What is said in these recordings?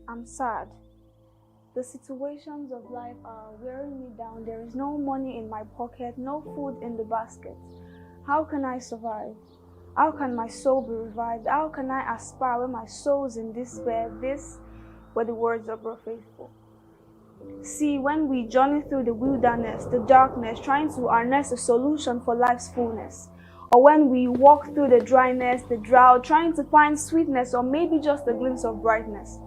I'm sad. The situations of life are wearing me down. There is no money in my pocket, no food in the basket. How can I survive? How can my soul be revived? How can I aspire when my soul's in despair? These were the words of Bro Faithful. See, when we journey through the wilderness, the darkness, trying to harness a solution for life's fullness, or when we walk through the dryness, the drought, trying to find sweetness or maybe just a glimpse of brightness.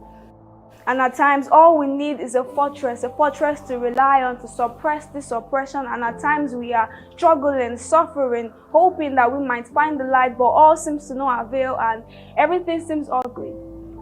And at times, all we need is a fortress to rely on to suppress this oppression. And at times, we are struggling, suffering, hoping that we might find the light, but all seems to no avail and everything seems ugly.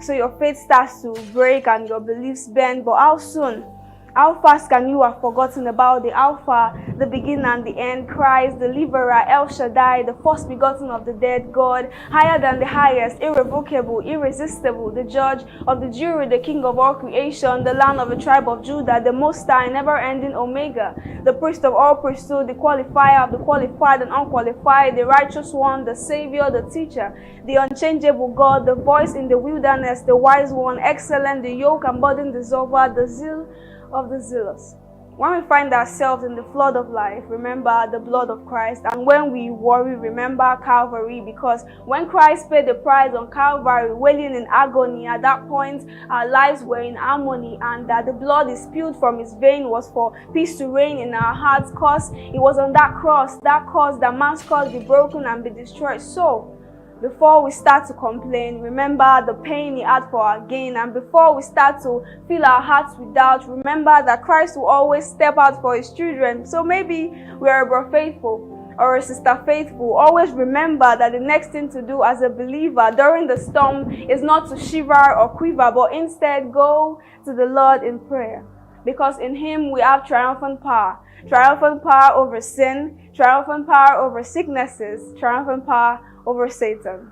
So your faith starts to break and your beliefs bend, but how soon? How fast can you have forgotten about the Alpha, the beginning and the end, Christ, the Deliverer, El Shaddai, the first begotten of the dead, God, higher than the highest, irrevocable, irresistible, the judge of the jury, the King of all creation, the Lamb of the tribe of Judah, the Most High, never-ending Omega, the priest of all priesthood, the qualifier of the qualified and unqualified, the righteous one, the Savior, the teacher, the unchangeable God, the voice in the wilderness, the wise one, excellent, the yoke and burden dissolver, the zeal of the zealous. When we find ourselves in the flood of life, remember the blood of Christ. And when we worry, remember Calvary, because when Christ paid the price on Calvary, wailing in agony, at that point our lives were in harmony, and that the blood is spilled from his vein was for peace to reign in our hearts, because it was on that cross that man's cause be broken and be destroyed. So before we start to complain, remember the pain he had for our gain. And before we start to fill our hearts with doubt, remember that Christ will always step out for his children. So maybe we're a Bro Faithful or a Sister Faithful. Always remember that the next thing to do as a believer during the storm is not to shiver or quiver, but instead go to the Lord in prayer. Because in him we have triumphant power over sin, triumphant power over sicknesses, triumphant power over Satan.